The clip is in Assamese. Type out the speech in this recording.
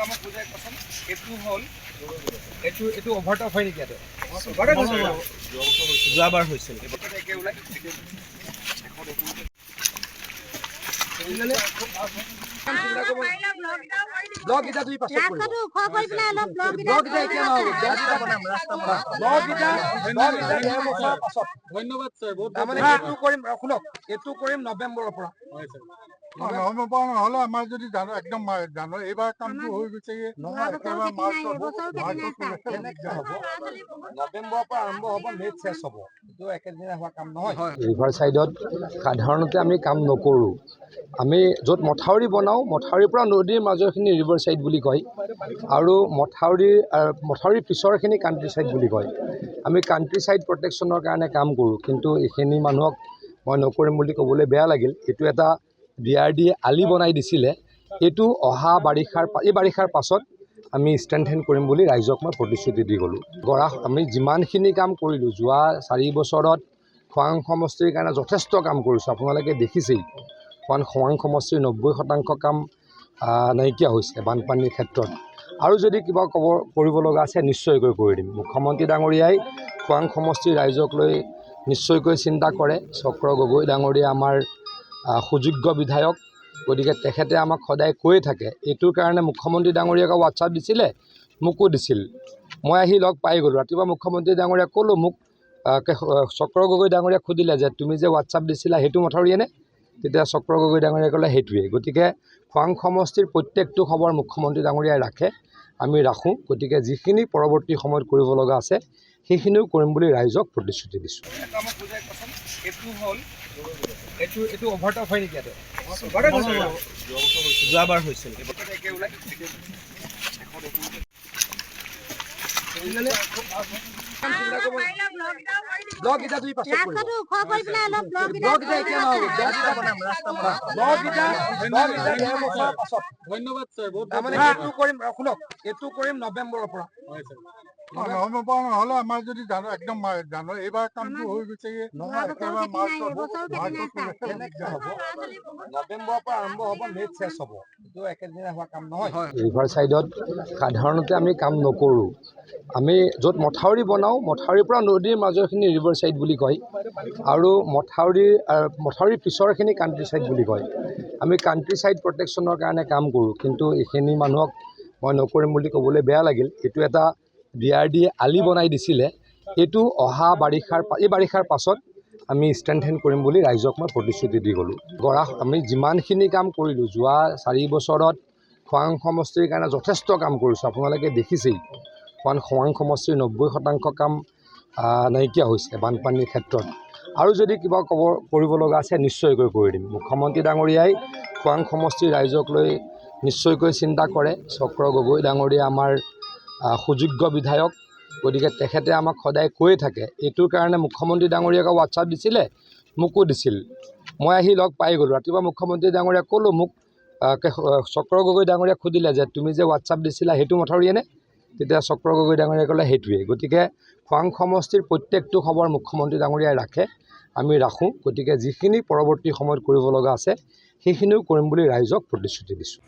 আমাক বুজাই কচোন এইটো হ'ল এইটো অভাৰটপ হয় নেকি ইয়াতে যোৱাবাৰ হৈছিল ব্লগ এটা দুই পাছত ৰাস্তাটো ওখ কৰি পেলাই অলপ ব্লগ ব্লগ এটা এতিয়া নহ'ব ব্লগ এটা ডেৰ বছৰৰ পাছত ধন্যবাদ স্যাৰ বহুত তাৰমানে এইটো কৰিম শুনক এইটো কৰিম নৱেম্বৰৰ পৰা নৱেম্বৰ নহ'লে আমাৰ যদি জানো একদম জানো এইবাৰ কামটো হৈ গৈছে একেবাৰে মাৰ্চত হ'ব নৱেম্বৰৰ পৰা আৰম্ভ হ'ব মে'ত শেষ হ'ব এইটো একেদিনাই হোৱা কাম নহয় ৰিভাৰ ছাইডত সাধাৰণতে আমি কাম নকৰোঁ আমি য'ত মথাউৰি বনাওঁ মথাউৰিৰ পৰা নদীৰ মাজৰখিনি ৰিভাৰ ছাইড বুলি কয় আৰু মথাউৰিৰ পিছৰখিনি কাণ্ট্ৰি ছাইড বুলি কয় আমি কাণ্ট্ৰি ছাইড প্ৰটেকশ্যনৰ কাৰণে কাম কৰোঁ কিন্তু এইখিনি মানুহক মই নকৰিম বুলি ক'বলৈ বেয়া লাগিল এইটো এটা DRDয়ে আলি বনাই দিছিলে এইটো অহা বাৰিষাৰ পাছত আমি ষ্ট্ৰেংথেন কৰিম বুলি ৰাইজক মই প্ৰতিশ্ৰুতি দি গ'লোঁ আমি যিমানখিনি কাম কৰিলোঁ যোৱা 4 বছৰত খোৱাং সমষ্টিৰ কাৰণে যথেষ্ট কাম কৰিছোঁ আপোনালোকে দেখিছেই খোৱাং সমষ্টিৰ 90% কাম নাইকিয়া হৈছে বানপানীৰ ক্ষেত্ৰত আৰু যদি কিবা কৰিব লগা আছে নিশ্চয়কৈ কৰি দিম মুখ্যমন্ত্ৰী ডাঙৰীয়াই খোৱাং সমষ্টিৰ ৰাইজক লৈ নিশ্চয়কৈ চিন্তা কৰে চক্ৰ গগৈ ডাঙৰীয়া আমাৰ সুযোগ্য বিধায়ক গতিকে তেখেতে আমাক সদায় কৈয়ে থাকে এইটোৰ কাৰণে মুখ্যমন্ত্ৰী ডাঙৰীয়াক হোৱাটছআপ দিছিলে মোকো দিছিল মই আহি লগ পাই গ'লোঁ ৰাতিপুৱা মুখ্যমন্ত্ৰী ডাঙৰীয়াক ক'লোঁ মোক চক্ৰ গগৈ ডাঙৰীয়াক সুধিলে যে তুমি যে হোৱাটছআপ দিছিলা সেইটো মথাউৰিয়েনে তেতিয়া চক্ৰ গগৈ ডাঙৰীয়াই ক'লে সেইটোৱেই গতিকে খোৱাং সমষ্টিৰ প্ৰত্যেকটো খবৰ মুখ্যমন্ত্ৰী ডাঙৰীয়াই ৰাখে আমি ৰাখোঁ গতিকে যিখিনি পৰৱৰ্তী সময়ত কৰিব লগা আছে সেইখিনিও কৰিম বুলি ৰাইজক প্ৰতিশ্ৰুতি দিছোঁ আমাক বুজাই কচোন এইটো হ'ল এইটো অভাৰটপ হয় নেকি ইয়াতে যোৱাবাৰ হৈছিল ব্লগ এটা দুই পাছত ৰাস্তাটো ওখ কৰি পেলাই অলপ ব্লগ ব্লগ এটা এতিয়া নহ'ব ব্লগ এটা ডেৰ বছৰৰ পাছত ধন্যবাদ স্যাৰ বহুত তাৰমানে এইটো কৰিম শুনক এইটো কৰিম নৱেম্বৰৰ পৰা নৱেম্বৰ নহ'লে আমাৰ যদি জানো একদম জানো এইবাৰ কামটো হৈ গৈছে একেবাৰে মাৰ্চত হ'ব নৱেম্বৰৰ পৰা আৰম্ভ হ'ব মে'ত শেষ হ'ব এইটো একেদিনাই হোৱা কাম নহয় ৰিভাৰ ছাইডত সাধাৰণতে আমি কাম নকৰোঁ আমি য'ত মথাউৰি বনাওঁ মথাউৰিৰ পৰা নদীৰ মাজৰখিনি ৰিভাৰ ছাইড বুলি কয় আৰু মথাউৰিৰ পিছৰখিনি কাণ্ট্ৰি ছাইড বুলি কয় আমি কাণ্ট্ৰি ছাইড প্ৰটেকশ্যনৰ কাৰণে কাম কৰোঁ কিন্তু এইখিনি মানুহক মই নকৰিম বুলি ক'বলৈ বেয়া লাগিল এইটো এটা DRDয়ে আলি বনাই দিছিলে এইটো অহা বাৰিষাৰ পাছত আমি ষ্ট্ৰেংথেন কৰিম বুলি ৰাইজক মই প্ৰতিশ্ৰুতি দি গ'লোঁ আমি যিমানখিনি কাম কৰিলোঁ যোৱা 4 বছৰত খোৱাং সমষ্টিৰ কাৰণে যথেষ্ট কাম কৰিছোঁ আপোনালোকে দেখিছেই খোৱাং সমষ্টিৰ 90% কাম নাইকিয়া হৈছে বানপানীৰ ক্ষেত্ৰত আৰু যদি কিবা কৰিব লগা আছে নিশ্চয়কৈ কৰি দিম মুখ্যমন্ত্ৰী ডাঙৰীয়াই খোৱাং সমষ্টিৰ ৰাইজক লৈ নিশ্চয়কৈ চিন্তা কৰে চক্ৰ গগৈ ডাঙৰীয়া আমাৰ সুযোগ্য বিধায়ক গতিকে তেখেতে আমাক সদায় কৈয়ে থাকে এইটোৰ কাৰণে মুখ্যমন্ত্ৰী ডাঙৰীয়াক হোৱাটছআপ দিছিলে মোকো দিছিল মই আহি লগ পাই গ'লোঁ ৰাতিপুৱা মুখ্যমন্ত্ৰী ডাঙৰীয়াক ক'লোঁ মোক চক্ৰ গগৈ ডাঙৰীয়াক সুধিলে যে তুমি যে হোৱাটছআপ দিছিলা সেইটো মথাউৰিয়েনে তেতিয়া চক্ৰ গগৈ ডাঙৰীয়াই ক'লে সেইটোৱেই গতিকে খোৱাং সমষ্টিৰ প্ৰত্যেকটো খবৰ মুখ্যমন্ত্ৰী ডাঙৰীয়াই ৰাখে আমি ৰাখোঁ গতিকে যিখিনি পৰৱৰ্তী সময়ত কৰিব লগা আছে সেইখিনিও কৰিম বুলি ৰাইজক প্ৰতিশ্ৰুতি দিছোঁ